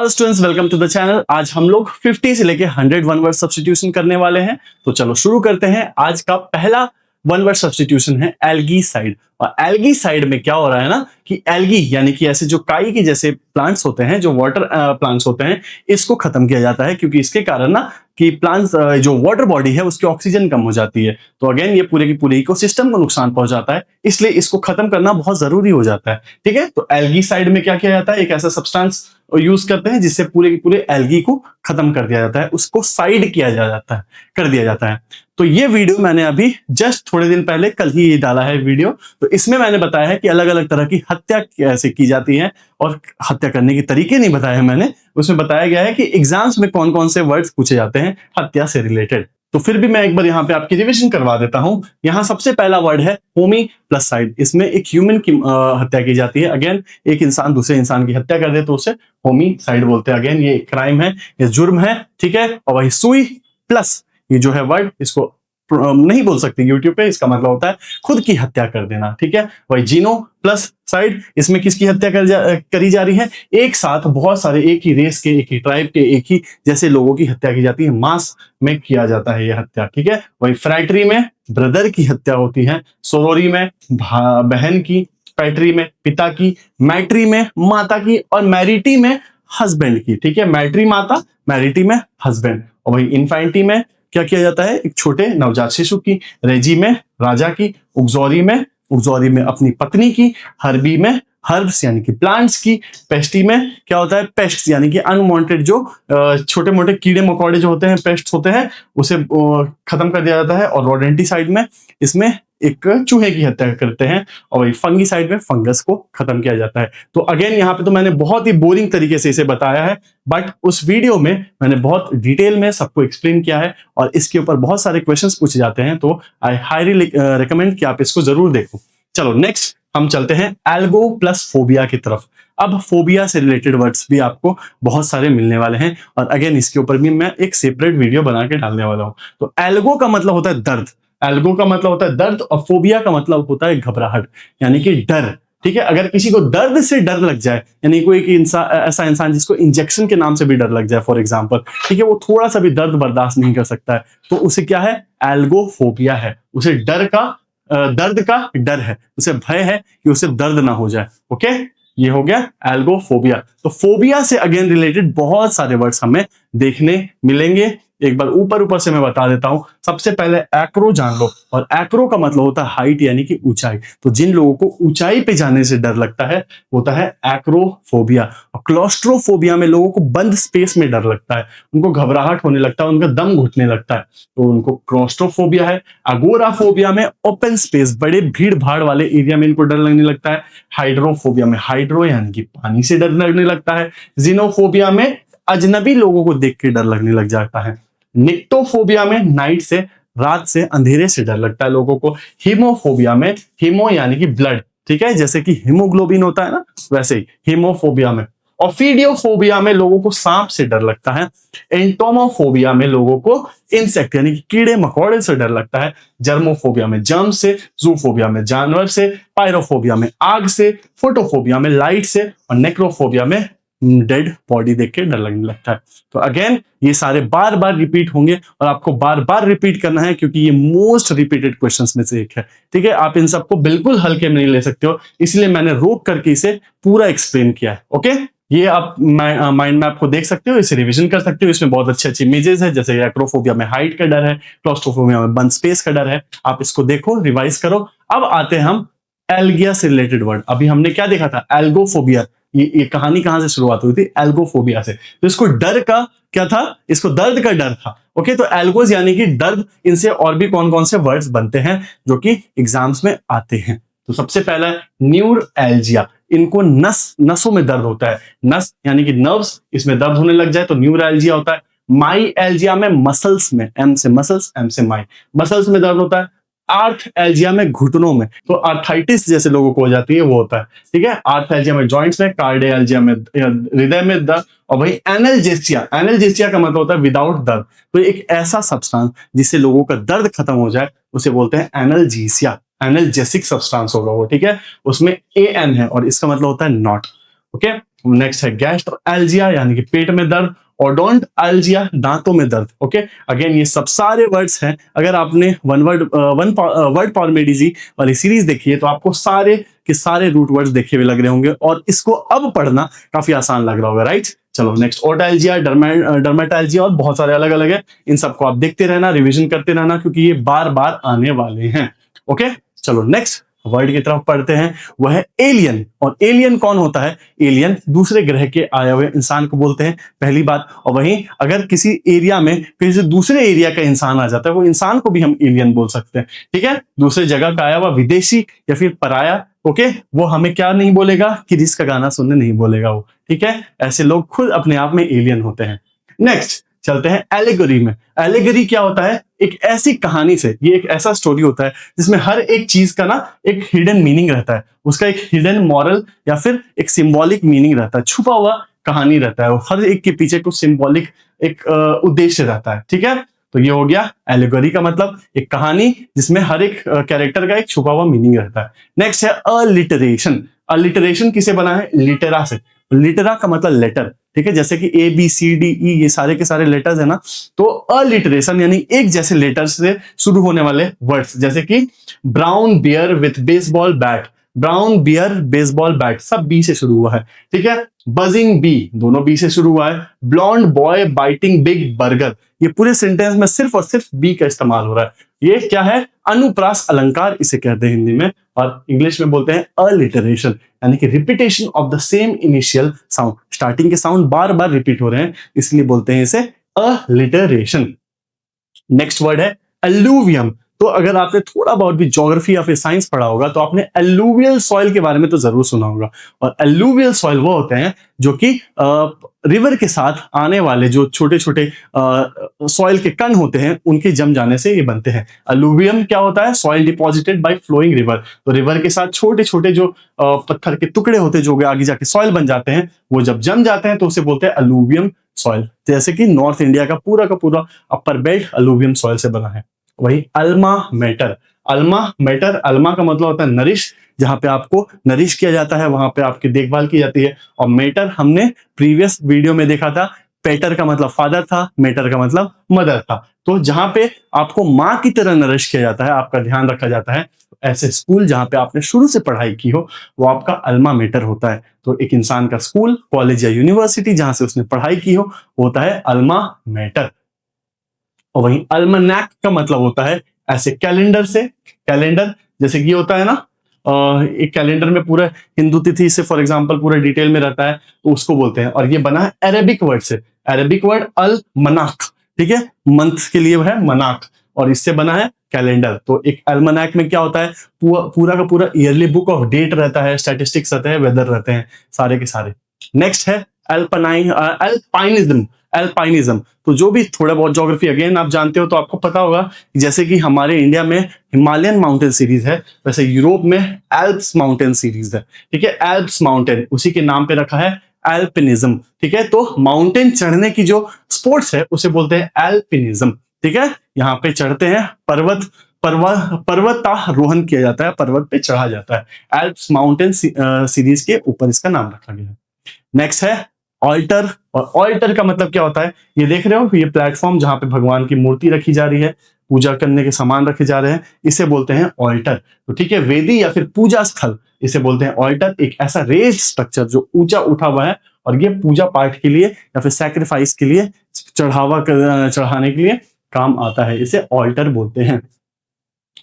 Hello students, welcome to the channel. आज हम लोग 50 से लेके 100 वन वर्ड सब्स्टिट्यूशन करने वाले हैं। तो चलो शुरू करते हैं। आज का पहला वन वर्ड सब्स्टिट्यूशन है एल्गीसाइड। और एल्गीसाइड में क्या हो रहा है ना कि एल्गी यानी कि ऐसे जो काई के जैसे प्लांट्स होते हैं, जो वाटर प्लांट्स होते हैं, इसको खत्म किया जाता है क्योंकि इसके कारण ना कि प्लांट्स जो वाटर बॉडी है उसकी ऑक्सीजन कम हो जाती है। तो अगेन ये पूरे की पूरे इकोसिस्टम को नुकसान पहुंचाता है, इसलिए इसको खत्म करना बहुत जरूरी हो जाता है। ठीक है, तो एल्गीसाइड में क्या किया जाता है, एक ऐसा सब्सटेंस यूज करते हैं जिससे पूरे के पूरे एल्गी को खत्म कर दिया जाता है, उसको साइड किया जाता है, कर दिया जाता है। तो ये वीडियो मैंने अभी जस्ट थोड़े दिन पहले कल ही डाला है वीडियो। तो इसमें मैंने बताया है कि अलग अलग तरह की हत्या कैसे की जाती है, और हत्या करने के तरीके नहीं बताए हैं मैंने। उसमें बताया गया है कि एग्जाम्स में कौन कौन से वर्ड्स पूछे जाते हैं हत्या से रिलेटेड। तो फिर भी मैं एक बार यहाँ पे आपकी रिविजन करवा देता हूँ। यहाँ सबसे पहला वर्ड है होमी प्लस साइड। इसमें एक ह्यूमन की हत्या की जाती है। अगेन एक इंसान दूसरे इंसान की हत्या कर दे तो उसे होमी साइड बोलते हैं। अगेन ये क्राइम है, ये जुर्म है। ठीक है, और वही सुई प्लस ये जो है वर्ड, इसको नहीं बोल सकते यूट्यूब पे, इसका मतलब होता है खुद की हत्या कर देना। ठीक है, वही जीनो प्लस साइड, इसमें किसकी हत्या करी जा रही है, एक साथ बहुत सारे एक ही रेस के, एक ही ट्राइब के, एक ही जैसे लोगों की हत्या की जाती है, मास में किया जाता है ये हत्या। ठीक है, वही फ्रैटरी में ब्रदर की हत्या होती है, सोरोरी में बहन की, पैट्री में पिता की, मैट्री में माता की, और मैरिटी में हस्बैंड की। ठीक है, मैट्री माता, मैरिटी में हस्बैंड। और वही इन्फेंटी में क्या किया जाता है, एक छोटे नवजात शिशु की, रेजी में राजा की, उगजौरी में अपनी पत्नी की, हर्बी में हर्ब्स यानी कि प्लांट्स की, पेस्टी में क्या होता है, पेस्ट्स यानी कि अनवांटेड जो छोटे मोटे कीड़े मकोड़े जो होते हैं, पेस्ट्स होते हैं, उसे खत्म कर दिया जाता है। और रोडेंटिसाइड में इसमें एक चूहे की हत्या करते हैं। और वही फंगीसाइड में फंगस को खत्म किया जाता है। तो अगेन यहाँ पे तो मैंने बहुत ही बोरिंग तरीके से इसे बताया है, बट उस वीडियो में मैंने बहुत डिटेल में सबको एक्सप्लेन किया है, और इसके ऊपर बहुत सारे क्वेश्चंस पूछे जाते हैं। तो आई हाईली रिकमेंड कि आप इसको जरूर देखो। चलो नेक्स्ट हम चलते हैं एल्गो प्लस फोबिया की तरफ। अब फोबिया से रिलेटेड वर्ड्स भी आपको बहुत सारे मिलने वाले हैं, और अगेन इसके ऊपर भी मैं एक सेपरेट वीडियो बना के डालने वाला हूं। तो एल्गो का मतलब होता है दर्द, एल्गो का मतलब होता है दर्द, और फोबिया का मतलब होता है घबराहट यानी कि डर। ठीक है, अगर किसी को दर्द से डर लग जाए, यानी कोई इंसान, ऐसा इंसान जिसको इंजेक्शन के नाम से भी डर लग जाए फॉर एग्जांपल, ठीक है, वो थोड़ा सा भी दर्द बर्दाश्त नहीं कर सकता है, तो उसे क्या है, एल्गोफोबिया है। उसे दर्द का डर है, उसे भय है कि उसे दर्द ना हो जाए। ओके, ये हो गया एल्गोफोबिया। तो फोबिया से अगेन रिलेटेड बहुत सारे वर्ड्स हमें देखने मिलेंगे। एक बार ऊपर से मैं बता देता हूं। सबसे पहले एक्रो जान लो, और एक्रो का मतलब होता है हाइट यानी कि ऊंचाई। तो जिन लोगों को ऊंचाई पे जाने से डर लगता है होता है एक्रोफोबिया। और क्लॉस्ट्रोफोबिया में लोगों को बंद स्पेस में डर लगता है, उनको घबराहट होने लगता है, उनका दम घुटने लगता है, तो उनको क्लॉस्ट्रोफोबिया है। अगोराफोबिया में ओपन स्पेस, बड़े भीड़ भाड़ वाले एरिया में इनको डर लगने लगता है। हाइड्रोफोबिया में हाइड्रो यानी कि पानी से डर लगने लगता है। जिनोफोबिया में अजनबी लोगों को देख के डर लगने लग जाता है। निक्टोफोबिया में नाइट से, रात से, अंधेरे से डर लगता है लोगों को। हीमोफोबिया में, हीमो यानी कि ब्लड, ठीक है, जैसे कि हीमोग्लोबिन होता है ना, वैसे ही हीमोफोबिया में। ऑफिडियोफोबिया में लोगों को सांप से डर लगता है। एंटोमोफोबिया में लोगों को इंसेक्ट यानी कि कीड़े मकोड़े से डर लगता है। जर्मोफोबिया में जर्म से, जूफोबिया में जानवर से, पायरोफोबिया में आग से, फोटोफोबिया में लाइट से, और नेक्रोफोबिया में डेड बॉडी देख के डर लगने लगता है। तो अगेन ये सारे बार बार रिपीट होंगे, और आपको बार बार रिपीट करना है क्योंकि ये मोस्ट रिपीटेड क्वेश्चंस में से एक है। ठीक है, आप इन सबको बिल्कुल हल्के में नहीं ले सकते हो, इसलिए मैंने रोक करके इसे पूरा एक्सप्लेन किया है। ओके, ये आप माइंड मैप को देख सकते हो, इसे रिवीजन कर सकते हो। इसमें बहुत अच्छे अच्छे इमेजेस है, जैसे एक्रोफोबिया में हाइट का डर है, क्लॉस्ट्रोफोबिया में बंद स्पेस का डर है। आप इसको देखो, रिवाइज करो। अब आते हैं हम एल्गिया से रिलेटेड वर्ड। अभी हमने क्या देखा था, एल्गोफोबिया। ये कहानी कहां से शुरुआत हुई थी, एल्गोफोबिया से। तो इसको डर का क्या था, इसको दर्द का डर था। ओके, तो एल्गोज यानी कि दर्द। इनसे और भी कौन कौन से वर्ड्स बनते हैं जो कि एग्जाम्स में आते हैं। तो सबसे पहला है न्यूरएल्जिया। इनको नसों में दर्द होता है। नस यानी कि नर्व्स, इसमें दर्द होने लग जाए तो न्यूरएल्जिया होता है। माइएल्जिया में मसल्स में, एम से मसल्स, एम से माई, मसल्स में दर्द होता है। आर्थएल्जिया में घुटनों में, तो आर्थाइटिस जैसे लोगों को हो जाती है वो होता है। ठीक है, आर्थएल्जिया में जॉइंट्स में, कार्डियल्जिया में हृदय में दर्द। और वही एनाल्जेसिया, एनाल्जेसिया का मतलब होता है विदाउट दर्द। तो एक ऐसा सब्सटेंस जिससे लोगों का दर्द खत्म हो जाए उसे बोलते हैं एनाल्जेसिया। एनाल्जेसिक सब्सटेंस होगा वो। ठीक है, उसमें AN है और इसका मतलब होता है नॉट। ओके, नेक्स्ट है गैस्ट्रोएल्जिया यानी कि पेट में दर्द, ओडोंटोलजिया दांतों में दर्द। ओके, अगेन ये सब सारे वर्ड्स हैं। अगर आपने वन वर्ड पावर में डीजी वाली सीरीज देखी है तो आपको सारे के सारे रूट वर्ड्स देखे हुए लग रहे होंगे और इसको अब पढ़ना काफी आसान लग रहा होगा, राइट। चलो नेक्स्ट, ओटैल्जिया, डर्मेटैल्जिया और बहुत सारे अलग अलग है। इन सबको आप देखते रहना, रिविजन करते रहना, क्योंकि ये बार बार आने वाले हैं। ओके, चलो नेक्स्ट वर्ड की तरफ पढ़ते हैं, वह है एलियन। और एलियन कौन होता है? एलियन दूसरे ग्रह के आए हुए इंसान को बोलते हैं, पहली बात। और वहीं अगर किसी एरिया में किसी दूसरे एरिया का इंसान आ जाता है, वो इंसान को भी हम एलियन बोल सकते हैं, ठीक है। दूसरे जगह का आया हुआ विदेशी या फिर पराया, ओके, वो हमें क्या नहीं बोलेगा, कि जिसका गाना सुनने नहीं बोलेगा वो, ठीक है। ऐसे लोग खुद अपने आप में एलियन होते हैं। नेक्स्ट चलते हैं एलिगोरी में। एलिगोरी क्या होता है? एक ऐसी कहानी से, ये एक ऐसा स्टोरी होता है जिसमें हर एक चीज का ना एक हिडन मीनिंग रहता है, उसका एक हिडन मॉरल या फिर एक सिंबॉलिक मीनिंग रहता है, छुपा हुआ कहानी रहता है, और हर एक के पीछे कुछ सिंबॉलिक एक उद्देश्य रहता है, ठीक है। तो ये हो गया एलिगोरी का मतलब, एक कहानी जिसमें हर एक कैरेक्टर का एक छुपा हुआ मीनिंग रहता है। नेक्स्ट है अलिटरेशन। अलिटरेशन किसे बना है? लिटेरा से। लिटेरा का मतलब लेटर, ठीक है, जैसे कि A B C D E ये सारे के सारे लेटर्स है ना, तो अलिटरेशन यानी एक जैसे लेटर्स से शुरू होने वाले वर्ड्स, जैसे कि brown bear with baseball bat, brown bear baseball bat सब बी से शुरू हुआ है, ठीक है। बजिंग बी, दोनों बी से शुरू हुआ है। Blond boy biting big burger, ये पूरे सेंटेंस में सिर्फ और सिर्फ बी का इस्तेमाल हो रहा है। ये क्या है? अनुप्रास अलंकार इसे कहते हैं हिंदी में, और इंग्लिश में बोलते हैं अलिटरेशन, यानी कि repetition of the same initial sound. Starting के साउंड बार बार रिपीट हो रहे हैं, इसलिए बोलते हैं इसे अलिटरेशन। नेक्स्ट वर्ड है एलुवियम। तो अगर आपने थोड़ा बहुत भी ज्योग्राफी या फिर साइंस पढ़ा होगा तो आपने एलुवियल सॉइल के बारे में तो जरूर सुना होगा। और एलुवियल सॉइल वो होते हैं जो कि रिवर के साथ आने वाले जो छोटे छोटे सॉइल के कण होते हैं, उनके जम जाने से ये बनते हैं। एलुवियम क्या होता है? Soil deposited by flowing river. तो रिवर के साथ छोटे छोटे जो पत्थर के टुकड़े होते हैं, जो आगे जाके सॉइल बन जाते हैं, वो जब जम जाते हैं तो उसे बोलते हैं एलुवियम सॉइल। जैसे कि नॉर्थ इंडिया का पूरा अपर बेल्ट एलुवियम सॉइल से बना है। वही alma mater. Alma mater, Alma का मतलब होता है नरिश, जहां पे आपको नरिश किया जाता है, वहां पे आपकी देखभाल की जाती है। और मैटर हमने प्रीवियस वीडियो में देखा था, पेटर का मतलब फादर था, मैटर का मतलब मदर था। तो जहां पे आपको माँ की तरह नरिश किया जाता है, आपका ध्यान रखा जाता है, ऐसे स्कूल जहां पे आपने शुरू से पढ़ाई की हो, वो आपका अल्मा मैटर होता है। तो एक इंसान का स्कूल, कॉलेज या यूनिवर्सिटी जहां से उसने पढ़ाई की हो, होता है अल्मा मैटर। और वहीं अल्मनैक का मतलब होता है ऐसे कैलेंडर से, कैलेंडर जैसे कि होता है ना, एक कैलेंडर में पूरा हिंदू तिथि से फॉर एग्जांपल पूरा डिटेल में रहता है, तो उसको बोलते हैं। और ये बना है अरेबिक वर्ड से, अरेबिक वर्ड अल मनाक, ठीक है, मंथ के लिए है मनाक, और इससे बना है कैलेंडर। तो एक अल्मनैक में क्या होता है? पूरा का पूरा ईयरली बुक ऑफ डेट रहता है, स्टैटिस्टिक्स रहते हैं, वेदर रहते हैं, सारे के सारे। नेक्स्ट है अल्पाइनिज्म। अल्पाइनिज्म, तो जो भी थोड़ा बहुत ज्योग्राफी अगेन आप जानते हो तो आपको पता होगा, जैसे कि हमारे इंडिया में हिमालयन माउंटेन सीरीज है, वैसे यूरोप में एल्प्स माउंटेन सीरीज है, ठीक है। एल्प्स माउंटेन उसी के नाम पे रखा है एल्पिनिज्म, ठीक है। तो माउंटेन चढ़ने की जो स्पोर्ट्स है उसे बोलते हैं एल्पिनिज्म, ठीक है। यहाँ पे चढ़ते हैं, पर्वतारोहण किया जाता है, पर्वत पे चढ़ा जाता है। एल्प्स माउंटेन सीरीज के ऊपर इसका नाम रखा गया है। नेक्स्ट है ऑल्टर। और ऑल्टर का मतलब क्या होता है? ये देख रहे हो, ये प्लेटफॉर्म जहां पे भगवान की मूर्ति रखी जा रही है, पूजा करने के सामान रखे जा रहे हैं, इसे बोलते हैं ऑल्टर। तो ठीक है, वेदी या फिर पूजा स्थल, इसे बोलते हैं ऑल्टर। एक ऐसा रेज स्ट्रक्चर जो ऊंचा उठा हुआ है, और ये पूजा पाठ के लिए या फिर सैक्रिफाइस के लिए, चढ़ाने के लिए काम आता है, इसे ऑल्टर बोलते हैं।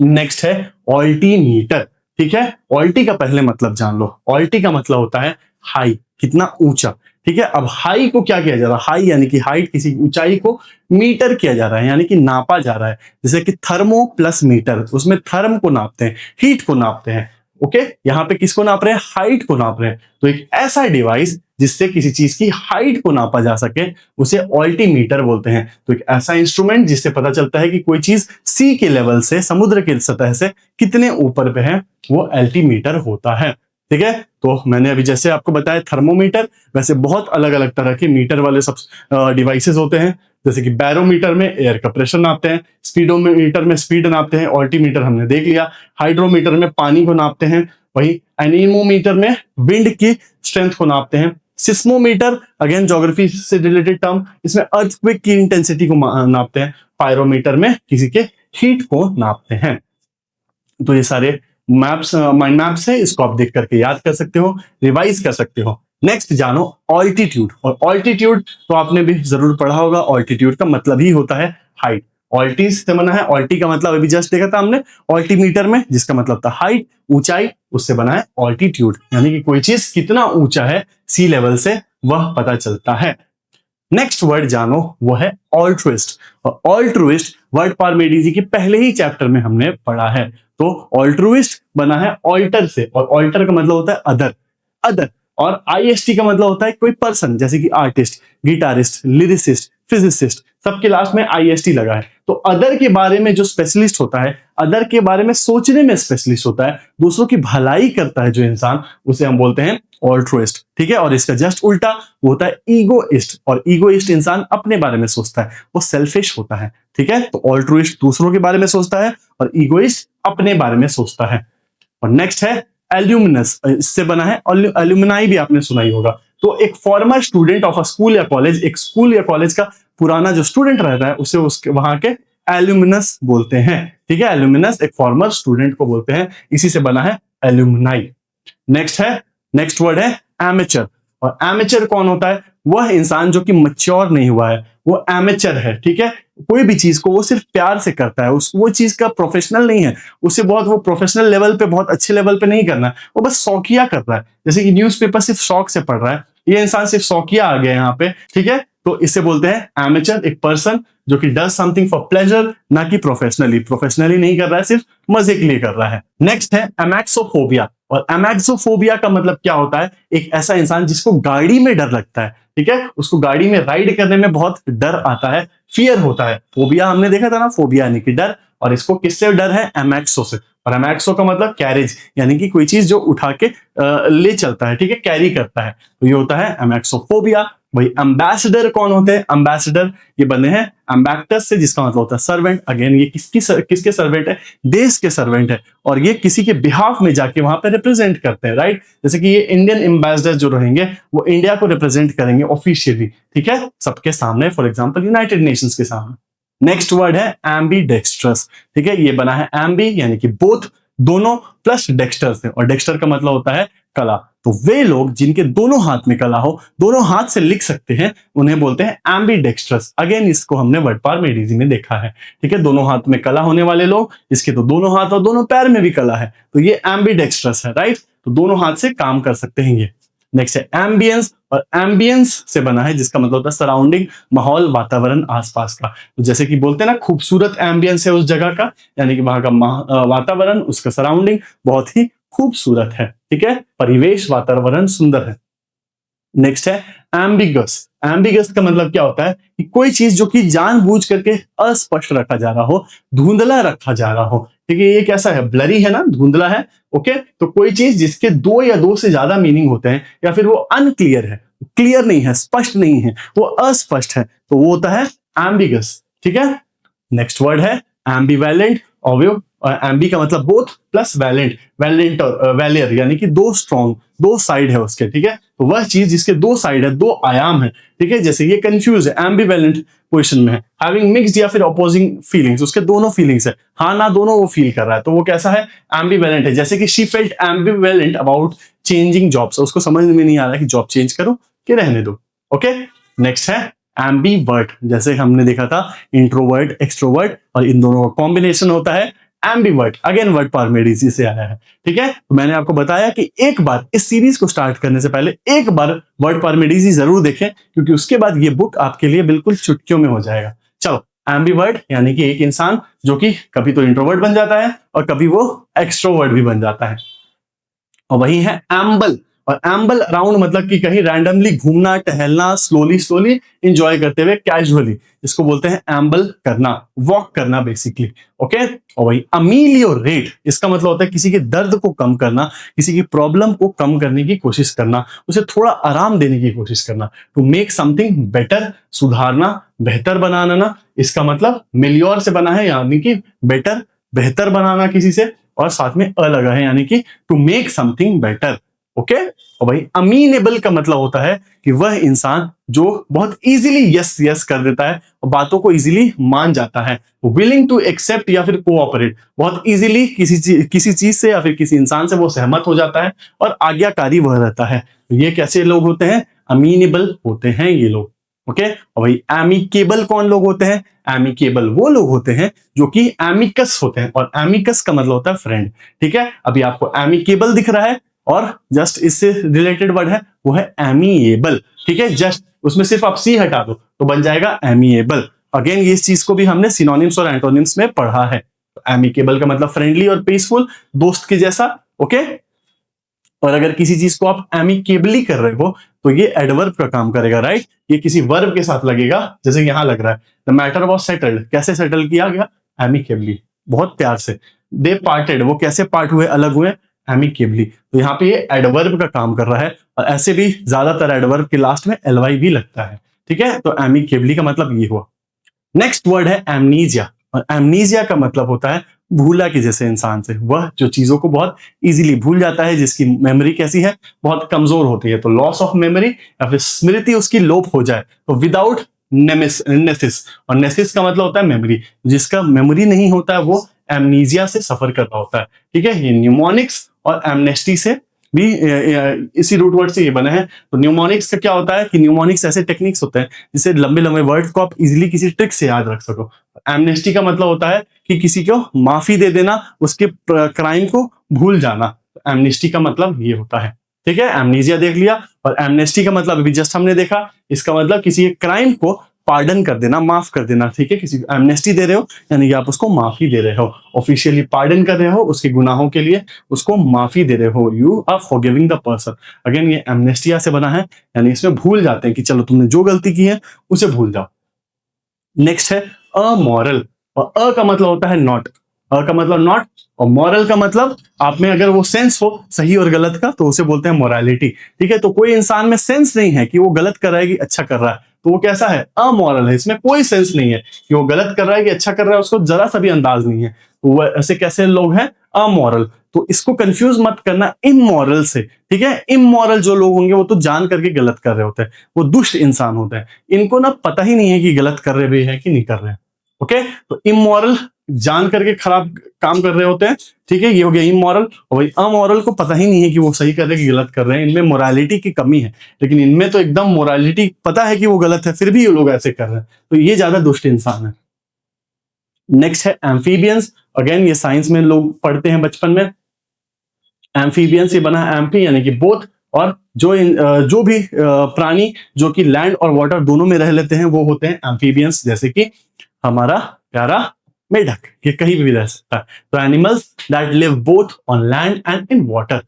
नेक्स्ट है ऑल्टीमीटर, ठीक है। ऑल्टी का पहले मतलब जान लो। ऑल्टी का मतलब होता है हाई, कितना ऊंचा, ठीक है। अब हाई को क्या किया जा रहा है? हाई यानी कि हाइट, किसी ऊंचाई को मीटर किया जा रहा है, यानी कि नापा जा रहा है। जैसे कि थर्मो प्लस मीटर, उसमें थर्म को नापते हैं, हीट को नापते हैं, ओके। यहाँ पे किसको नाप रहे हैं? हाइट को नाप रहे हैं। तो एक ऐसा डिवाइस जिससे किसी चीज की हाइट को नापा जा सके, उसे ऑल्टीमीटर बोलते हैं। तो एक ऐसा इंस्ट्रूमेंट जिससे पता चलता है कि कोई चीज सी के लेवल से, समुद्र की सतह से कितने ऊपर पे है, वो अल्टीमीटर होता है, ठीक है। तो मैंने अभी जैसे आपको बताया थर्मोमीटर, वैसे बहुत अलग अलग तरह के मीटर वाले सब डिवाइसेस होते हैं। जैसे कि बैरोमीटर में एयर का प्रेशर नापते हैं, स्पीडोमीटर में स्पीड नापते हैं, ऑल्टीमीटर हमने देख लिया, हाइड्रोमीटर में पानी को नापते हैं, वही एनीमोमीटर में विंड की स्ट्रेंथ को नापते हैं। सिस्मोमीटर अगेन ज्योग्राफी से रिलेटेड टर्म, इसमें अर्थक्वेक की इंटेंसिटी को नापते हैं। पायरोमीटर में किसी के हीट को नापते हैं। तो ये सारे मैप्स माइंड मैप्स है, इसको आप देख करके याद कर सकते हो, रिवाइज कर सकते हो। नेक्स्ट जानो ऑल्टीट्यूड। और ऑल्टीट्यूड तो आपने भी जरूर पढ़ा होगा, ऑल्टीट्यूड का मतलब ही होता है हाइट। ऑल्टी से बना है, ऑल्टी का मतलब अभी जस्ट देखा था हमने ऑल्टीमीटर में, जिसका मतलब था हाइट, ऊंचाई, उससे बना है ऑल्टीट्यूड, यानी कि कोई चीज कितना ऊंचा है सी लेवल से वह पता चलता है। नेक्स्ट वर्ड जानो वो है ऑल्ट्रुइस्ट। और ऑल्ट्रुइस्ट वर्ड पार्मेडिजी के पहले ही चैप्टर में हमने पढ़ा है। तो ऑल्ट्रुइस्ट बना है ऑल्टर से, और ऑल्टर का मतलब होता है अदर, अदर। और आईएसटी का मतलब होता है कोई पर्सन, जैसे कि आर्टिस्ट, गिटारिस्ट, लिरिसिस्ट, फिजिसिस्ट, सबके लास्ट में आईएसटी लगा है। तो अदर के बारे में जो स्पेशलिस्ट होता है, अदर के बारे में सोचने में स्पेशलिस्ट होता है, दूसरों की भलाई करता है जो इंसान, उसे हम बोलते हैं ऑल्ट्रुइस्ट। ठीक है, और इसका जस्ट उल्टा वो होता है ईगोइस्ट। और ईगोइस्ट इंसान अपने बारे में सोचता है, वो सेल्फिश होता है। ठीक है, तो ऑल्ट्रुइस्ट दूसरों के बारे में सोचता है और ईगोइस्ट अपने बारे में सोचता है। और नेक्स्ट है एल्यूमिनस, इससे बना है एल्यूमिनाई, भी आपने सुना ही होगा। तो एक farmer student of a school या कॉलेज, एक स्कूल या कॉलेज का पुराना जो स्टूडेंट रहता है उसे उसके वहां के एल्यूमिनस बोलते हैं। ठीक है, एल्यूमिनस एक फॉर्मर स्टूडेंट को बोलते हैं, इसी से बना है एल्यूमिनाई। नेक्स्ट वर्ड है एमेचर। और एमेचर कौन होता है? वह इंसान जो कि मैच्योर नहीं हुआ है, वो एमेचर है। ठीक है, कोई भी चीज को वो सिर्फ प्यार से करता है, वो चीज का प्रोफेशनल नहीं है, उसे वो प्रोफेशनल लेवल पे, बहुत अच्छे लेवल पे नहीं करना है, वो बस शौकिया कर रहा है। जैसे कि न्यूज़पेपर सिर्फ शौक से पढ़ रहा है, ये इंसान सिर्फ शौकिया आ गया यहाँ पे। ठीक है, तो इसे बोलते हैं एमेचर, एक पर्सन जो कि डज समथिंग फॉर प्लेजर, ना कि प्रोफेशनली नहीं कर रहा है, सिर्फ मजे के लिए कर रहा है। नेक्स्ट है एमैक्सोफोबिया। और एमैक्सोफोबिया का मतलब क्या होता है? एक ऐसा इंसान जिसको गाड़ी में डर लगता है। ठीक है, उसको गाड़ी में राइड करने में बहुत डर आता है, फियर होता है। फोबिया हमने देखा था ना, फोबिया यानी कि डर, और इसको किससे डर है? एमैक्सो से। और एमैक्सो का मतलब कैरेज, यानी कि कोई चीज जो उठा के ले चलता है। ठीक है, कैरी करता है, तो ये होता है एमैक्सोफोबिया। वही एम्बेसडर कौन होते हैं? एम्बेसडर ये बने हैं एम्बैक्टस से, जिसका मतलब होता है सर्वेंट। अगेन ये किसके सर्वेंट है? देश के सर्वेंट है, और ये किसी के बिहाफ में जाके वहां पे रिप्रेजेंट करते हैं। राइट, जैसे कि ये इंडियन एम्बेसडर जो रहेंगे वो इंडिया को रिप्रेजेंट करेंगे ऑफिशियली। ठीक है, सबके सामने, फॉर एग्जाम्पल यूनाइटेड नेशंस के सामने। नेक्स्ट वर्ड है एम्बीडेक्स्ट्रस। ठीक है, ये बना है एम्बी यानी कि बोथ, दोनों, प्लस डेक्स्टर से, और डेक्स्टर का मतलब होता है कला। तो वे लोग जिनके दोनों हाथ में कला हो, दोनों हाथ से लिख सकते हैं, उन्हें बोलते हैं एम्बीडेक्स्ट्रस। अगेन इसको हमने वर्ड पार्मेडिजी में देखा है। ठीक है, दोनों हाथ में कला होने वाले लोग, इसके तो दोनों हाथ और दोनों पैर में भी कला है, तो ये एम्बीडेक्स्ट्रस है। राइट, तो दोनों हाथ से काम कर सकते हैं ये। नेक्स्ट है एम्बियंस। और एम्बियंस से बना है जिसका मतलब होता है सराउंडिंग, माहौल, वातावरण, आसपास का। तो जैसे कि बोलते हैं ना, खूबसूरत एम्बियंस है उस जगह का, यानी कि वहां का वातावरण, उसका सराउंडिंग बहुत ही खूबसूरत है। ठीक है, परिवेश, वातावरण सुंदर है। नेक्स्ट है एम्बिगस। एम्बिगस का मतलब क्या होता है? कि कोई चीज जो कि जानबूझ करके अस्पष्ट रखा जा रहा हो, धुंधला रखा जा रहा हो। ठीक है, ये कैसा है? ब्लरी है ना, धुंधला है। ओके, तो कोई चीज जिसके दो या दो से ज्यादा मीनिंग होते हैं, या फिर वो अनक्लियर है, क्लियर नहीं है, स्पष्ट नहीं है, वो अस्पष्ट है, तो वो होता है एम्बिगस। ठीक है, नेक्स्ट वर्ड है एम्बिवैलेंट। अवयव, एम्बी का मतलब बोथ, प्लस वैलेंट, वैलेंट और वैलियर, यानी कि दो स्ट्रॉन्ग, दो साइड है उसके। ठीक है, तो वह चीज जिसके दो साइड है, दो आयाम है। ठीक है, जैसे ये कंफ्यूज है, एम्बिवैलेंट पोजीशन में है, हैविंग मिक्स्ड या फिर अपोजिंग फीलिंग्स, उसके दोनों फीलिंग्स है, हाँ ना दोनों वो फील कर रहा है, तो वो कैसा है? एम्बिवैलेंट है। जैसे कि she felt ambivalent about changing jobs, उसको समझ में नहीं आ रहा है कि जॉब चेंज करो कि रहने दो। ओके, नेक्स्ट है एम्बीवर्ट। जैसे हमने देखा था इंट्रोवर्ट, एक्सट्रोवर्ट, और इन दोनों का कॉम्बिनेशन होता है एम्बीवर्ट। अगेन वर्ड पार्मेडिजी से आया है। ठीक है, तो मैंने आपको बताया कि एक बार इस सीरीज को स्टार्ट करने से पहले एक बार वर्ड पार्मेडिजी जरूर देखें, क्योंकि उसके बाद ये बुक आपके लिए बिल्कुल चुटकियों में हो जाएगा। चलो, एम्बीवर्ट यानी कि एक इंसान जो कि कभी तो इंट्रोवर्ट बन जाता है और कभी वो एक्सट्रोवर्ट भी बन जाता है। और वही है एम्बल। और एम्बल अराउंड मतलब कि कहीं रैंडमली घूमना, टहलना, स्लोली इंजॉय करते हुए, कैजुअली, इसको बोलते हैं एम्बल करना, वॉक करना बेसिकली। ओके, और वही अमीलियोरेट, इसका मतलब होता है किसी के दर्द को कम करना, किसी की प्रॉब्लम को कम करने की कोशिश करना, उसे थोड़ा आराम देने की कोशिश करना। टू मेक समथिंग बेटर, सुधारना, बेहतर बनाना ना, इसका मतलब मिलियोर से बना है, यानी कि बेटर, बेहतर बनाना किसी से, और साथ में अ लगा है, यानी कि to make something better. Okay. और भाई अमीनेबल का मतलब होता है कि वह इंसान जो बहुत इजीली यस यस कर देता है और बातों को इजीली मान जाता है। विलिंग टू एक्सेप्ट या फिर कोऑपरेट, बहुत इजीली किसी चीज से या फिर किसी इंसान से वो सहमत हो जाता है और आज्ञाकारी वह रहता है। तो ये कैसे लोग होते हैं? अमीनेबल होते हैं ये लोग। ओके। और भाई एमिकेबल कौन लोग होते हैं? एमिकेबल वो लोग होते हैं जो कि एमिकस होते हैं, और एमिकस का मतलब होता है फ्रेंड। ठीक है, अभी आपको एमिकेबल दिख रहा है और जस्ट इससे रिलेटेड वर्ड है वो है एमिएबल। ठीक है, जस्ट उसमें सिर्फ आप सी हटा दो तो बन जाएगा एमिएबल। अगेन ये इस चीज को भी हमने सिनोनिम्स और एंटोनिम्स में पढ़ा है। एमिकेबल का मतलब फ्रेंडली और पीसफुल, दोस्त के जैसा। ओके। और अगर किसी चीज को आप एमिकेबली कर रहे हो तो ये एडवर्ब का काम करेगा, राइट। ये किसी वर्ब के साथ लगेगा, जैसे यहां लग रहा है द मैटर वॉज सेटल्ड। कैसे सेटल किया गया? एमिकेबली, बहुत प्यार से। दे पार्टेड, वो कैसे पार्ट हुए, अलग हुए? एमिकेबली। तो यहाँ पे ये एडवर्ब का काम कर रहा है, और ऐसे भी ज्यादातर एडवर्ब के लास्ट में एलवाई भी लगता है। ठीक है, तो एमिकेबली का मतलब ये हुआ। नेक्स्ट वर्ड है एमनीजिया, और एमनीजिया का मतलब होता है भूला के जैसे इंसान से, वह जो चीजों को बहुत इजीली भूल जाता है, जिसकी मेमोरी कैसी है, बहुत कमजोर होती है। तो लॉस ऑफ मेमोरी या फिर स्मृति उसकी लोप हो जाए, तो विदाउट नेसिस, और नेसिस का मतलब होता है मेमोरी, जिसका मेमोरी नहीं होता है वो एमनीजिया से सफर कर रहा होता है। ठीक है, ये न्यूमोनिक्स और एमनेस्टी से भी इसी रूट वर्ड से ये बने हैं। तो न्यूमोनिक्स का क्या होता है कि न्यूमोनिक्स ऐसे टेक्निक्स होते हैं जिससे लंबे लंबे वर्ड्स को आप इजीली किसी ट्रिक से याद रख सको। एमनेस्टी का मतलब होता है कि किसी को माफी दे देना, उसके क्राइम को भूल जाना। एमनेस्टी का मतलब ये होता है। ठीक है, एमनीजिया देख लिया, और एमनेस्टी का मतलब अभी जस्ट हमने देखा, इसका मतलब किसी क्राइम को पार्डन कर देना, माफ कर देना। ठीक है, किसी को एमनेस्टी दे रहे हो यानी कि आप उसको माफी दे रहे हो, ऑफिशियली पार्डन कर रहे हो उसके गुनाहों के लिए, उसको माफी दे रहे हो। You are forgiving the person. Again ये एमनेस्टिया से बना है, यानी इसमें भूल जाते हैं कि चलो तुमने जो गलती की है उसे भूल जाओ। नेक्स्ट है अमोरल, और अ का मतलब होता है नॉट। अ का मतलब नॉट, और मॉरल का मतलब आप में अगर वो सेंस हो सही और गलत का, तो उसे बोलते हैं मोरालिटी। ठीक है, तो कोई इंसान में सेंस नहीं है कि वो गलत कर रहा है कि अच्छा कर रहा है, तो वो कैसा है? अमोरल है। इसमें कोई सेंस नहीं है कि वो गलत कर रहा है कि अच्छा कर रहा है, उसको जरा सा भी अंदाज नहीं है, तो वो ऐसे कैसे लोग हैं? अमोरल। तो इसको कंफ्यूज मत करना इमोरल से। ठीक है, इमोरल जो लोग होंगे वो तो जान करके गलत कर रहे होते हैं, वो दुष्ट इंसान होते हैं, इनको ना पता ही नहीं है कि गलत कर रहे भी है कि नहीं कर रहे हैं। ओके, तो इमोरल जान करके खराब काम कर रहे होते हैं। ठीक है, ये हो गया इमोरल। और भाई अमोरल को पता ही नहीं है कि वो सही कर रहे हैं कि गलत कर रहे हैं, इनमें मोरालिटी की कमी है। लेकिन इनमें तो एकदम मोरालिटी पता है कि वो गलत है, फिर भी ये लोग ऐसे कर रहे हैं, तो ये ज्यादा दुष्ट इंसान है। नेक्स्ट है एम्फीबियंस। अगेन ये साइंस में लोग पढ़ते हैं बचपन में। एम्फीबियंस से बना है एम्फी यानी कि बोथ, और जो भी प्राणी जो कि लैंड और वाटर दोनों में रह लेते हैं वो होते हैं एम्फीबियंस, जैसे कि हमारा प्यारा मेढक, ये कहीं भी रह सकता है। तो animals that live both on land and in water.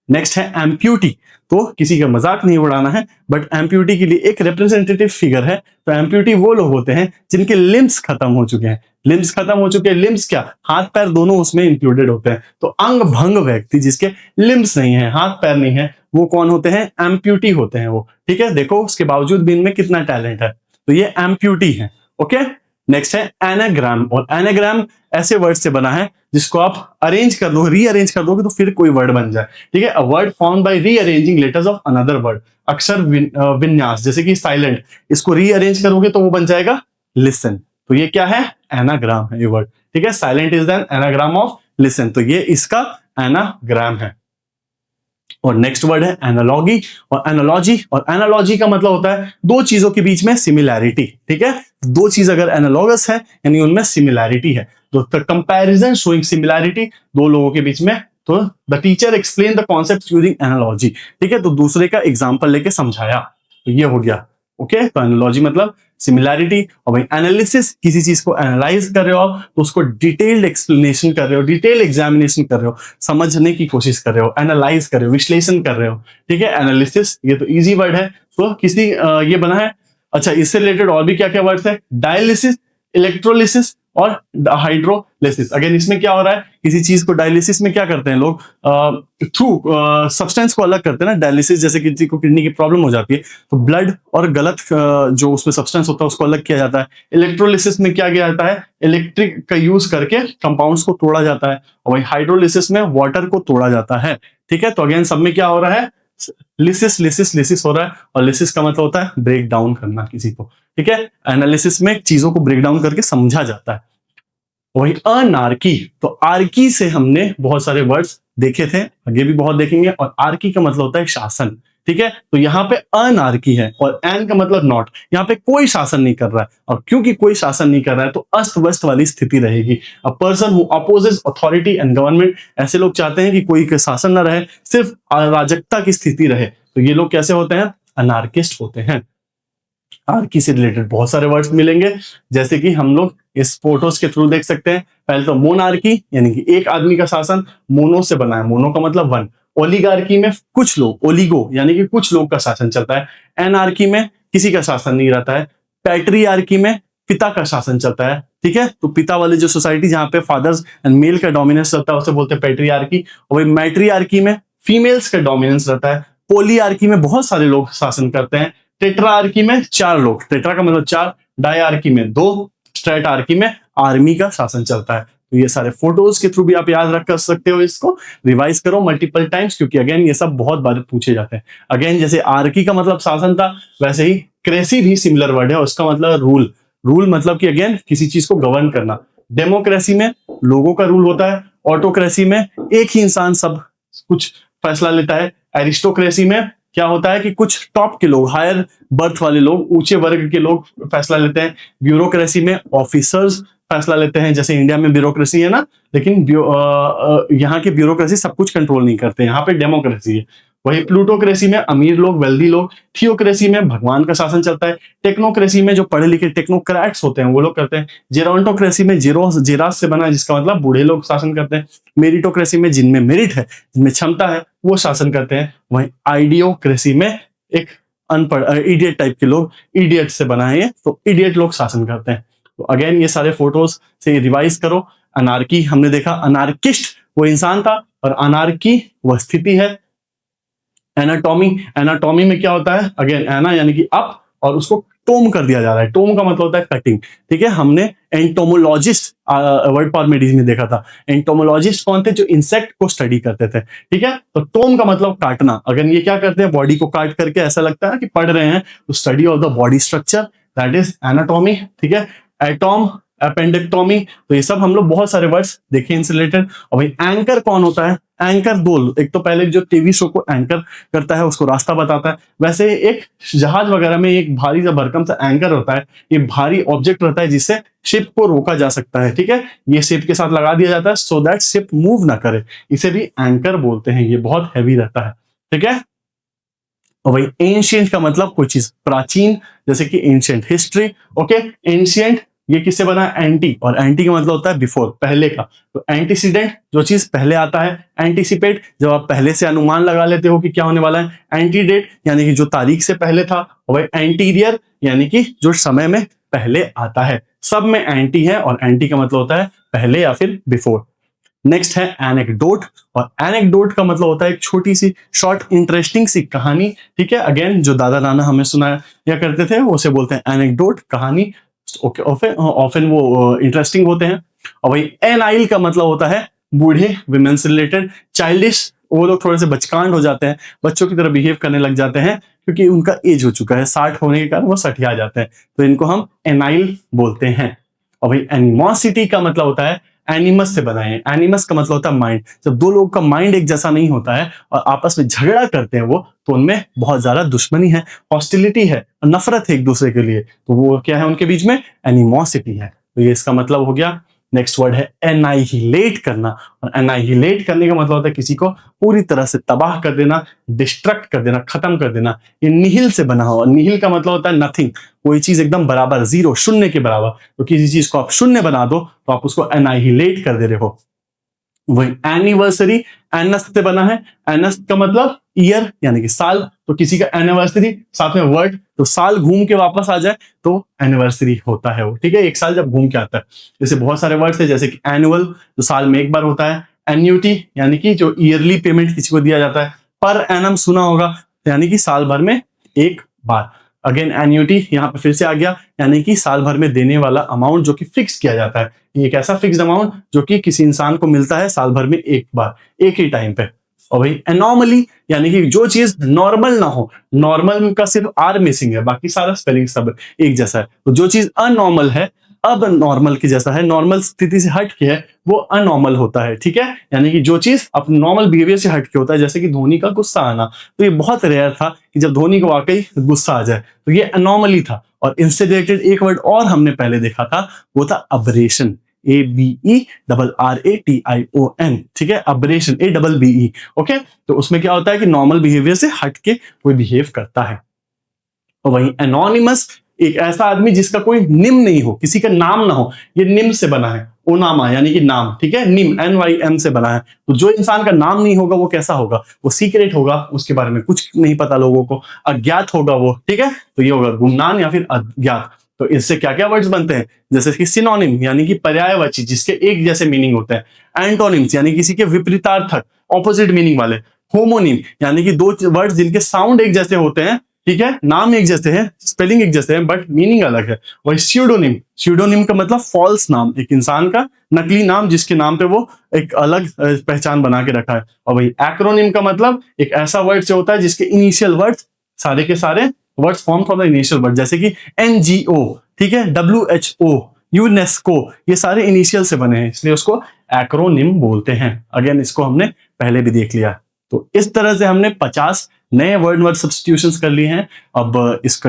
Next है एम्प्यूटी। तो किसी का मजाक नहीं उड़ाना है, बट एम्प्यूटी के लिए एक रिप्रेजेंटेटिव फिगर है। तो एम्प्यूटी वो लोग होते हैं जिनके लिम्स खत्म हो चुके हैं। लिम्स खत्म हो चुके हैं, लिम्स क्या, हाथ पैर दोनों उसमें इंक्लूडेड होते हैं। तो अंग भंग व्यक्ति जिसके लिम्स नहीं है, हाथ पैर नहीं है, वो कौन होते हैं? एम्प्यूटी होते हैं वो। ठीक है, देखो उसके बावजूद भी इनमें कितना टैलेंट है, तो ये एम्प्यूटी है। ओके। नेक्स्ट है एनाग्राम, और एनाग्राम ऐसे वर्ड से बना है जिसको आप अरेंज कर दो, रीअरेंज कर दोगे तो फिर कोई वर्ड बन जाए। ठीक है, a word form by rearranging letters of another word. अक्षर विन्यास, जैसे कि साइलेंट, इसको रीअरेंज करोगे तो वो बन जाएगा लिसन। तो ये क्या है? एनाग्राम है ये वर्ड। ठीक है, silent is an anagram of listen, तो ये इसका एनाग्राम है। और नेक्स्ट वर्ड है एनालॉगी और एनालॉजी, और एनालॉजी का मतलब होता है दो चीजों के बीच में सिमिलैरिटी। ठीक है, दो चीज अगर एनालॉगस है यानी उनमें सिमिलैरिटी है, तो कंपैरिजन शोइंग सिमिलैरिटी दो लोगों के बीच में। तो the teacher explain the concept using analogy. ठीक है, तो दूसरे का एग्जाम्पल लेके समझाया, तो ये हो गया। ओके, तो एनालॉजी मतलब सिमिलैरिटी। और भाई एनालिसिस, किसी चीज को एनालाइज कर रहे हो आप, तो उसको डिटेल्ड एक्सप्लेनेशन कर रहे हो, डिटेल एग्जामिनेशन कर रहे हो, समझने की कोशिश कर रहे हो, एनालाइज कर रहे हो, विश्लेषण कर रहे हो। ठीक है, एनालिसिस, ये तो इजी वर्ड है। तो किसी ये बना है। अच्छा, इससे रिलेटेड और भी क्या क्या वर्ड्स है? डायलिसिस, इलेक्ट्रोलिसिस और हाइड्रोलिसिस। अगेन इसमें क्या हो रहा है? किसी चीज को डायलिसिस में क्या करते हैं लोग? थ्रू सब्सटेंस को अलग करते हैं ना। डायलिसिस जैसे किसी को किडनी की प्रॉब्लम हो जाती है तो ब्लड और गलत जो उसमें सब्सटेंस होता है उसको अलग किया जाता है। इलेक्ट्रोलिसिस में क्या किया जाता है? इलेक्ट्रिक का यूज करके कंपाउंड्स को तोड़ा जाता है। और वही हाइड्रोलिसिस में वाटर को तोड़ा जाता है। ठीक है, तो अगेन सब में क्या हो रहा है? लिसिस लिसिस लिसिस हो रहा है, और लिसिस का मतलब होता है ब्रेक डाउन करना किसी को, ठीक है। एनालिसिस में चीजों को ब्रेक डाउन करके समझा जाता है। वही अनार्की, तो आर्की से हमने बहुत सारे वर्ड्स देखे थे, आगे भी बहुत देखेंगे। और आर्की का मतलब होता है शासन, ठीक है। तो यहाँ पे अनार्की है, और एन का मतलब नॉट, यहाँ पे कोई शासन नहीं कर रहा है। और क्योंकि कोई शासन नहीं कर रहा है तो अस्त व्यस्त वाली स्थिति रहेगी। A person who opposes authority and government, ऐसे लोग चाहते हैं कि कोई का शासन ना रहे, सिर्फ अराजकता की स्थिति रहे, तो ये लोग कैसे होते हैं? अनार्किस्ट होते हैं। आर्की से रिलेटेड बहुत सारे वर्ड्स मिलेंगे, जैसे कि हम लोग इस फोटोज के थ्रू देख सकते हैं। पहले तो मोनार्की, यानी कि एक आदमी का शासन, मोनो से बना है, मोनो का मतलब वन। ओलिगार्की में कुछ लोग, ओलिगो यानी कि कुछ लोग का शासन चलता है। एनार्की में किसी का शासन नहीं रहता है। पैट्रियार्की में पिता का शासन चलता है, ठीक है। तो पिता वाली जो सोसाइटी जहां पे फादर्स एंड मेल का डोमिनेंस रहता है उसे बोलते हैं पैट्रियार्की। और वही मैट्रियार्की में फीमेल्स का डोमिनेंस रहता है। पोलियार्की में बहुत सारे लोग शासन करते हैं। टेट्रार्की में 4 लोग, टेट्रा का मतलब 4, डायआर्की में 2, स्ट्रेटार्की में आर्मी का शासन चलता है। तो ये सारे फोटोज के थ्रू भी आप याद रख कर सकते हो, इसको रिवाइज करो मल्टीपल टाइम्स, क्योंकि अगेन ये सब बहुत बार पूछे जाते हैं। अगेन जैसे आर्की का मतलब शासन था, वैसे ही क्रेसी भी सिमिलर वर्ड है, उसका मतलब रूल। रूल मतलब कि अगेन किसी चीज को गवर्न करना। डेमोक्रेसी में लोगों का रूल होता है। ऑटोक्रेसी में एक ही इंसान सब कुछ फैसला लेता है। एरिस्टोक्रेसी में क्या होता है कि कुछ टॉप के लोग, हायर बर्थ वाले लोग, ऊंचे वर्ग के लोग फैसला लेते हैं। ब्यूरोक्रेसी में ऑफिसर्स फैसला लेते हैं, जैसे इंडिया में ब्यूरोक्रेसी है ना, लेकिन यहाँ की ब्यूरोक्रेसी सब कुछ कंट्रोल नहीं करते, यहाँ पे डेमोक्रेसी है। वही प्लूटोक्रेसी में अमीर लोग, वेल्दी लोग। थियोक्रेसी में भगवान का शासन चलता है। टेक्नोक्रेसी में जो पढ़े लिखे टेक्नोक्रेट्स होते हैं वो लोग करते हैं। जेरोंटोक्रेसी में जेरास से बना है, जिसका मतलब बूढ़े लोग शासन करते हैं। मेरिटोक्रेसी में जिनमें मेरिट है, जिनमें क्षमता है, वो शासन करते हैं। वहीं आइडियोक्रेसी में एक अनपढ़ इडियट टाइप के लोग, इडियट से बना है ये, तो इडियट लोग शासन करते हैं। तो अगेन ये सारे फोटोज से रिवाइज करो। अनार्की हमने देखा, अनार्किस्ट वो इंसान था, और अनार्की वह स्थिति है। एनाटॉमी, एनाटॉमी में क्या होता है? अगेन एना यानी कि अप, और उसको टोम कर दिया जा रहा है। टोम का मतलब होता है कटिंग, ठीक है। हमने एंटोमोलॉजिस्ट वर्ड फॉर मेडिसिन में देखा था। एंटोमोलॉजिस्ट कौन थे? जो इंसेक्ट को स्टडी करते थे, ठीक है। तो टोम का मतलब काटना। अगर ये क्या करते हैं? बॉडी को काट करके ऐसा लगता है कि पढ़ रहे हैं, तो study of the body structure, that is anatomy, ठीक है। एटॉम, अपेंडेक्टोमी, तो ये सब हम लोग बहुत सारे वर्ड्स देखे इनसे रिलेटेड। और भाई एंकर कौन होता है? एंकर दो, एक तो पहले जो टीवी शो को एंकर करता है उसको रास्ता बताता है, वैसे एक जहाज वगैरह में एक भारी सा भरकम सा एंकर होता है। ये भारी ऑब्जेक्ट रहता है जिससे शिप को रोका जा सकता है, ठीक है। ये शिप के साथ लगा दिया जाता है सो दैट शिप मूव ना करे, इसे भी एंकर बोलते हैं। ये बहुत हैवी रहता है, ठीक है। और भाई एंशिएंट का मतलब कोई चीज प्राचीन, जैसे कि एंशिएंट हिस्ट्री, ओके। एंशिएंट ये किससे बना है? एंटी, और एंटी का मतलब होता है बिफोर, पहले का। तो एंटीसीडेंट जो चीज पहले आता है। एंटीसिपेट जब आप पहले से अनुमान लगा लेते हो कि क्या होने वाला है। एंटीडेट यानी कि जो तारीख से पहले था। और भाई एंटीरियर यानी कि जो समय में पहले आता है। सब में एंटी है, और एंटी का मतलब होता है पहले या फिर बिफोर। नेक्स्ट है एनेक्डोट, और एनेक्डोट का मतलब होता है एक छोटी सी शॉर्ट इंटरेस्टिंग सी कहानी, ठीक है। अगेन जो दादा नाना हमें सुनाया करते थे उसे बोलते हैं एनेक्डोट, कहानी। ओके, ऑफन वो इंटरेस्टिंग होते हैं। और वही एनाइल का मतलब होता है बूढ़े, विमेन से रिलेटेड। चाइल्डिश, वो लोग थोड़े से बचकांड हो जाते हैं, बच्चों की तरह बिहेव करने लग जाते हैं, क्योंकि उनका एज हो चुका है, 60 होने के कारण वो सठिया जाते हैं, तो इनको हम एनाइल बोलते हैं। और भाई एनिमोसिटी का मतलब होता है एनिमस से बना है। एनिमस का मतलब होता है माइंड। जब दो लोगों का माइंड एक जैसा नहीं होता है और आपस में झगड़ा करते हैं वो, तो उनमें बहुत ज्यादा दुश्मनी है, हॉस्टिलिटी है, नफरत है एक दूसरे के लिए, तो वो क्या है उनके बीच में? एनिमोसिटी है। तो ये इसका मतलब हो गया। नेक्स्ट वर्ड है एनाइहिलेट करना, और एनाइहिलेट करने का मतलब होता है किसी को पूरी तरह से तबाह कर देना, डिस्ट्रक्ट कर देना, खत्म कर देना। ये निहिल से बना हुआ, निहिल का मतलब होता है नथिंग, कोई चीज एकदम बराबर, जीरो, शून्य के बराबर। तो किसी चीज को आप शून्य बना दो तो आप उसको एनाइहिलेट कर दे रहे हो। वही एनिवर्सरी, एनस से बना है। एनस का मतलब ईयर यानी कि साल, तो किसी का एनिवर्सरी साथ में वर्ड, तो साल घूम के वापस आ जाए तो एनिवर्सरी होता है वो, ठीक है। एक साल जब घूम के आता है। जैसे बहुत सारे वर्ड्स है, जैसे कि एनुअल जो साल में एक बार होता है। एन्यूटी यानी कि जो ईयरली पेमेंट किसी को दिया जाता है। पर एनम सुना होगा, यानी कि साल भर में एक बार। अगेन एन्यूटी यहाँ पे फिर से आ गया, यानी कि साल भर में देने वाला अमाउंट जो कि फिक्स किया जाता है। एक ऐसा फिक्स्ड अमाउंट जो कि किसी इंसान को मिलता है साल भर में एक बार, एक ही टाइम पे। और भाई एनॉमली यानी कि जो चीज नॉर्मल ना हो, नॉर्मल का सिर्फ आर मिसिंग है, बाकी सारा स्पेलिंग सब एक जैसा है। तो जो चीज अनॉर्मल है, अब नॉर्मल की जैसा है, नॉर्मल स्थिति से हट के है, वो अनॉर्मल होता है। ठीक है, यानी कि जो चीज अपने नॉर्मल बिहेवियर से हट के होता है, जैसे कि धोनी का गुस्सा आना, तो ये बहुत रेयर था कि जब धोनी को वाकई गुस्सा आ जाए, तो ये अनॉमली था। और इनसे रिलेटेड एक वर्ड और हमने पहले देखा था, वो था अबरेशन, ABERRATION। ठीक है, अबरेशन ABBE। ओके, तो उसमें क्या होता है कि नॉर्मल बिहेवियर से हट के कोई बिहेव करता है। और वहीं एनोनिमस एक ऐसा आदमी जिसका कोई निम नहीं हो, किसी का नाम ना हो, ये निम से बना है, ओनामा यानी कि नाम। ठीक है, निम NYM से बना है। तो जो इंसान का नाम नहीं होगा वो कैसा होगा, वो सीक्रेट होगा, उसके बारे में कुछ नहीं पता लोगों को, अज्ञात होगा वो। ठीक है, तो ये होगा गुमनाम या फिर अज्ञात। तो इससे क्या क्या वर्ड्स बनते हैं, जैसे कि सिनोनिम यानी कि पर्यायवाची जिसके एक जैसे मीनिंग होते हैं, एंटोनिम्स यानी किसी के विपरीतार्थक ऑपोजिट मीनिंग वाले, होमोनिम यानी कि दो वर्ड्स जिनके साउंड एक जैसे होते हैं, ठीक है, नाम एक जैसे हैं, स्पेलिंग एक जैसे हैं, बट मीनिंग अलग है। वही स्यूडोनिम, स्यूडोनिम का मतलब फॉल्स नाम, एक इंसान का नकली नाम जिसके नाम पे वो एक अलग पहचान बना के रखा है। और वही एक्रोनिम का मतलब एक ऐसा वर्ड से होता है जिसके इनिशियल वर्ड्स सारे के सारे words form from the initial word, जैसे कि NGO, ठीक है, WHO, यूनेस्को, ये सारे इनिशियल से बने हैं, इसलिए उसको एक्रोनिम बोलते हैं। अगेन इसको हमने पहले भी देख लिया। तो इस तरह से हमने 50 नए वर्ड सब्स्टिट्यूशंस कर लिए हैं। अब इस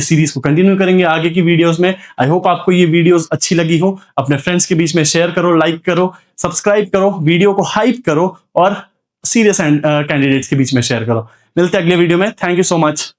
सीरीज को कंटिन्यू करेंगे आगे की वीडियोस में। आई होप आपको ये वीडियोस अच्छी लगी हो। अपने फ्रेंड्स के बीच में शेयर करो, लाइक करो, सब्सक्राइब करो, वीडियो को हाइप करो और सीरियस कैंडिडेट्स के बीच में शेयर करो। मिलते हैं अगले वीडियो में। Thank you so much.